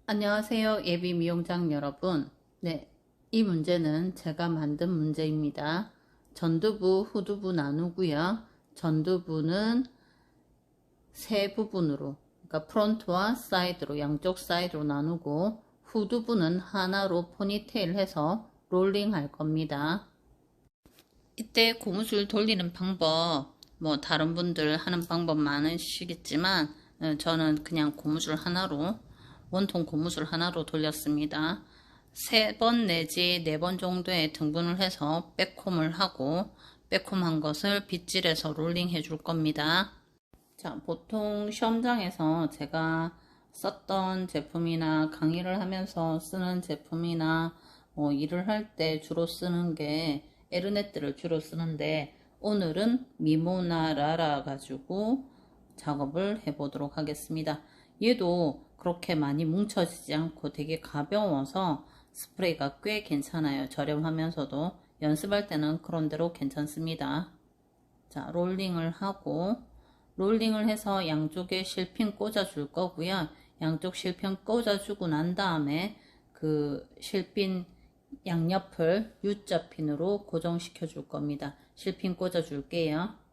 안녕하세요. 예비 미용장 여러분. 네, 이 문제는 제가 만든 문제입니다. 전두부, 후두부 나누고요. 전두부는 세 부분으로, 그러니까 프론트와 사이드로, 양쪽 사이드로 나누고, 후두부는 하나로 포니테일 해서 롤링 할 겁니다. 이때 고무줄 돌리는 방법, 뭐 다른 분들 하는 방법 많으시겠지만 저는 그냥 고무줄 하나로, 원통 고무줄 하나로 돌렸습니다. 3번 내지 4번 정도의 등분을 해서 백홈을 하고, 백홈한 것을 빗질해서 롤링 해줄 겁니다. 자, 보통 시험장에서 제가 썼던 제품이나 강의를 하면서 쓰는 제품이나 일을 할 때 주로 쓰는 게 에르네트를 주로 쓰는데, 오늘은 미모나 라라 가지고 작업을 해 보도록 하겠습니다. 얘도 그렇게 많이 뭉쳐지지 않고 되게 가벼워서 스프레이가 꽤 괜찮아요. 저렴하면서도 연습할 때는 그런 대로 괜찮습니다. 자, 롤링을 하고, 롤링을 해서 양쪽에 실핀 꽂아 줄 거고요. 양쪽 실핀 꽂아 주고 난 다음에 그 실핀 양옆을 U자 핀으로 고정시켜 줄 겁니다. 실핀 꽂아 줄게요.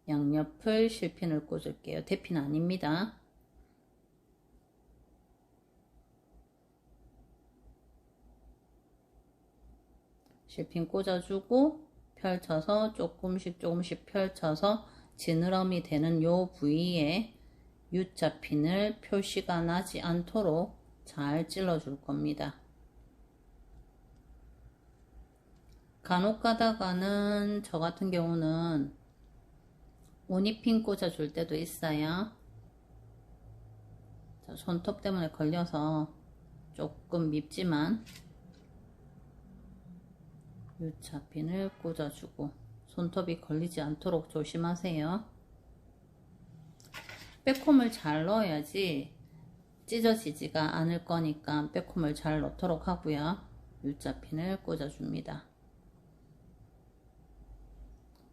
양옆을 실핀을 꽂을게요. 대핀 아닙니다. 실핀 꽂아주고 펼쳐서 조금씩 펼쳐서 지느러미 되는 요 부위에 U자 핀을 표시가 나지 않도록 잘 찔러 줄 겁니다. 간혹 가다가는 저 같은 경우는 오니핀 꽂아 줄 때도 있어요. 자, 손톱 때문에 걸려서 조금 밉지만 U자 핀을 꽂아주고 손톱이 걸리지 않도록 조심하세요. 백홈을 잘 넣어야지 찢어지지가 않을 거니까 백홈을 잘 넣도록 하고요. U자 핀을 꽂아줍니다.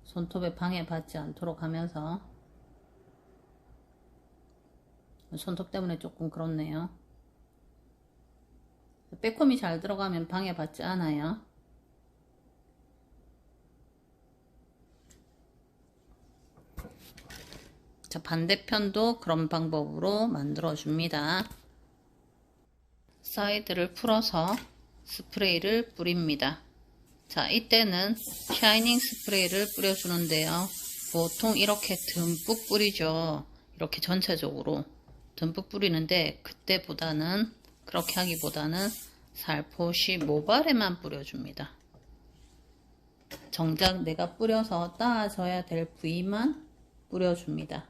손톱에 방해받지 않도록 하면서, 손톱 때문에 조금 그렇네요. 백홈이 잘 들어가면 방해받지 않아요. 자, 반대편도 그런 방법으로 만들어 줍니다. 사이드를 풀어서 스프레이를 뿌립니다. 자, 이때는 샤이닝 스프레이를 뿌려주는데요. 보통 이렇게 듬뿍 뿌리죠. 이렇게 전체적으로 듬뿍 뿌리는데, 그때보다는, 그렇게 하기보다는 살포시 모발에만 뿌려줍니다. 정작 내가 뿌려서 따아줘야 될 부위만 뿌려줍니다.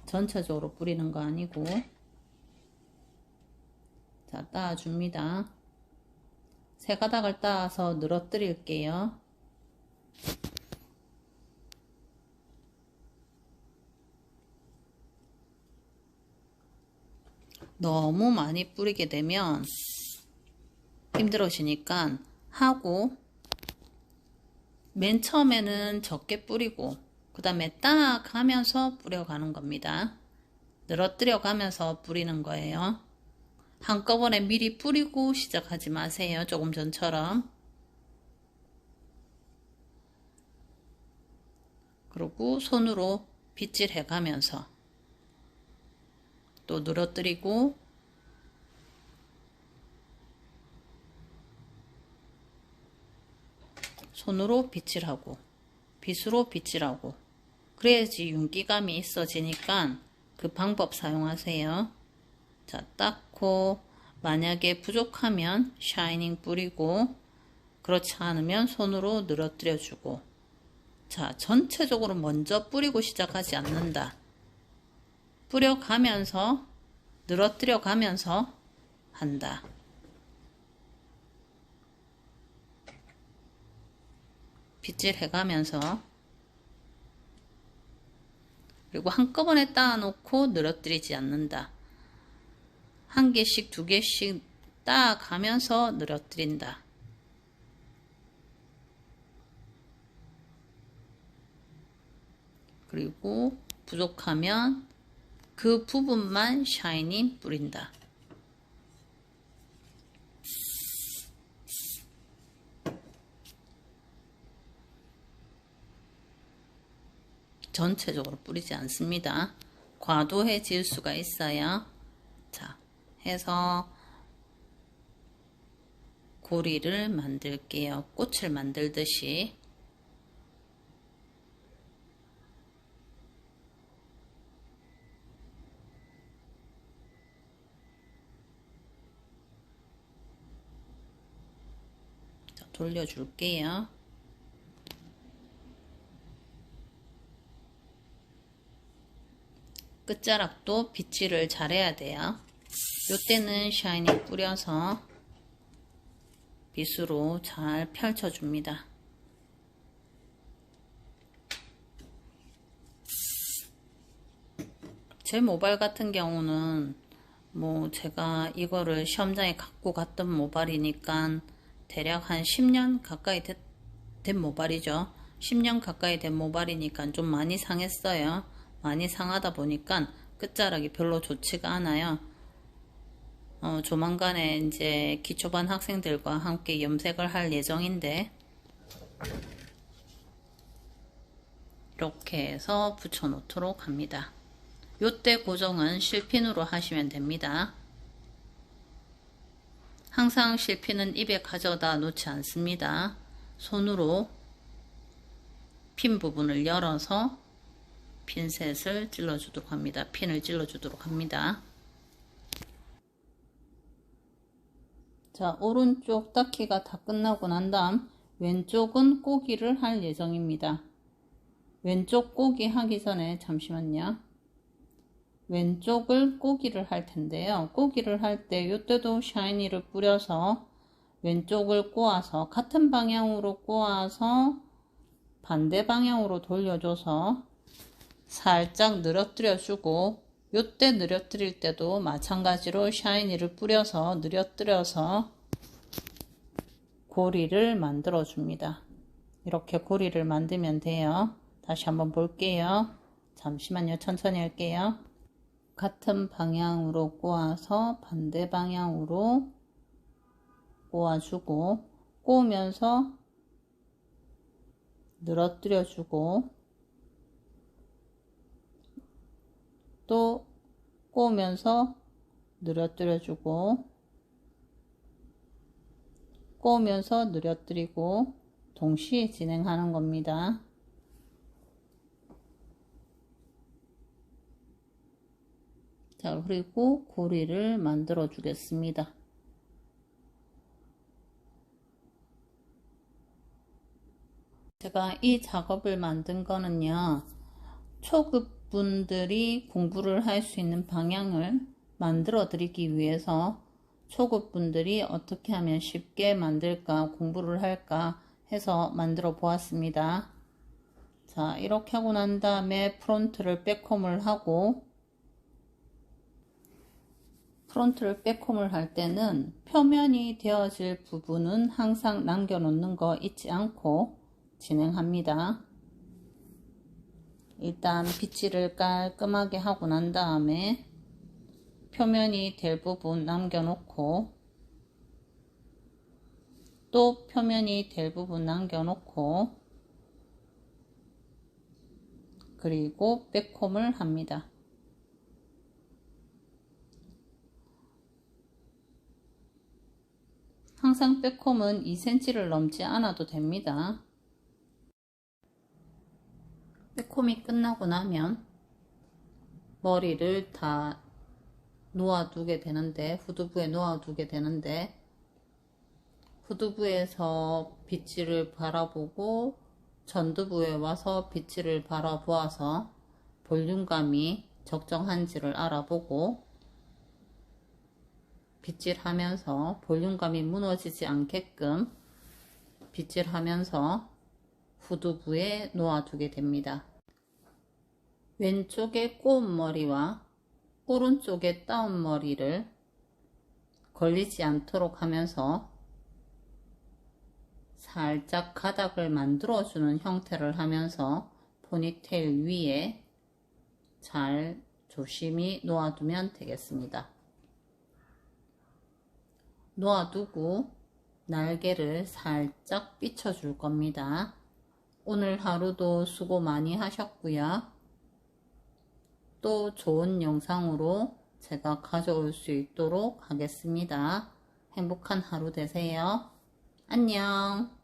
전체적으로 뿌리는 거 아니고. 자, 따아줍니다. 세 가닥을 따아서 늘어뜨릴게요. 너무 많이 뿌리게 되면 힘들어지니까 하고, 맨 처음에는 적게 뿌리고 그 다음에 딱 하면서 뿌려가는 겁니다. 늘어뜨려 가면서 뿌리는 거예요. 한꺼번에 미리 뿌리고 시작하지 마세요. 조금 전처럼. 그리고 손으로 빗질해 가면서 또 늘어뜨리고, 손으로 빗질하고 빗으로 빗질하고, 그래야지 윤기감이 있어지니까 그 방법 사용하세요. 자, 닦고, 만약에 부족하면 샤이닝 뿌리고, 그렇지 않으면 손으로 늘어뜨려 주고. 자, 전체적으로 먼저 뿌리고 시작하지 않는다. 뿌려가면서 늘어뜨려 가면서 한다. 빗질해 가면서, 그리고 한꺼번에 따아 놓고 늘어뜨리지 않는다. 한 개씩 두 개씩 따아 가면서 늘어뜨린다. 그리고 부족하면 그 부분만 샤이닝 뿌린다. 전체적으로 뿌리지 않습니다. 과도해질 수가 있어요. 자, 해서 고리를 만들게요. 꽃을 만들듯이. 자, 돌려줄게요. 끝자락도 빗질을 잘해야 돼요. 요때는 샤이닝 뿌려서 빗으로 잘 펼쳐줍니다. 제 모발 같은 경우는 뭐 제가 이거를 시험장에 갖고 갔던 모발이니까 대략 한 10년 가까이 된 모발이죠. 10년 가까이 된 모발이니까 좀 많이 상했어요. 많이 상하다 보니까 끝자락이 별로 좋지가 않아요. 조만간에 이제 기초반 학생들과 함께 염색을 할 예정인데 이렇게 해서 붙여 놓도록 합니다. 요때 고정은 실핀으로 하시면 됩니다. 항상 실핀은 입에 가져다 놓지 않습니다. 손으로 핀 부분을 열어서 핀셋을 찔러주도록 합니다. 핀을 찔러주도록 합니다. 자, 오른쪽 닦기가 다 끝나고 난 다음 왼쪽은 꼬기를 할 예정입니다. 왼쪽 꼬기 하기 전에 잠시만요. 왼쪽을 꼬기를 할 텐데요. 꼬기를 할 때 이때도 샤이니를 뿌려서 왼쪽을 꼬아서 같은 방향으로 꼬아서 반대 방향으로 돌려줘서 살짝 늘어뜨려 주고 요때 늘어뜨릴 때도 마찬가지로 샤이니를 뿌려서 늘어뜨려서 고리를 만들어 줍니다. 이렇게 고리를 만들면 돼요. 다시 한번 볼게요. 잠시만요. 천천히 할게요. 같은 방향으로 꼬아서 반대 방향으로 꼬아주고 꼬으면서 늘어뜨려 주고 또 꼬으면서 늘어뜨려 주고 꼬으면서 늘어뜨리고 동시에 진행하는 겁니다. 자, 그리고 고리를 만들어 주겠습니다. 제가 이 작업을 만든 거는요, 초급 분들이 공부를 할 수 있는 방향을 만들어 드리기 위해서 초급 분들이 어떻게 하면 쉽게 만들까 공부를 할까 해서 만들어 보았습니다. 자, 이렇게 하고 난 다음에 프론트를 백홈을 하고 프론트를 백홈을 할 때는 표면이 되어질 부분은 항상 남겨 놓는 거 잊지 않고 진행합니다. 일단 빗질을 깔끔하게 하고 난 다음에 표면이 될 부분 남겨 놓고 또 표면이 될 부분 남겨 놓고 그리고 백홈을 합니다. 항상 백홈은 2cm를 넘지 않아도 됩니다. 백홈이 끝나고 나면 머리를 다 놓아두게 되는데 후두부에 놓아두게 되는데 후두부에서 빗질을 바라보고 전두부에 와서 빗질을 바라보아서 볼륨감이 적정한지를 알아보고 빗질하면서 볼륨감이 무너지지 않게끔 빗질하면서 후두부에 놓아두게 됩니다. 왼쪽에 꼬은 머리와 오른쪽에 따온 머리를 걸리지 않도록 하면서 살짝 가닥을 만들어주는 형태를 하면서 포니테일 위에 잘 조심히 놓아두면 되겠습니다. 놓아두고 날개를 살짝 비춰줄 겁니다. 오늘 하루도 수고 많이 하셨고요. 또 좋은 영상으로 제가 가져올 수 있도록 하겠습니다. 행복한 하루 되세요. 안녕.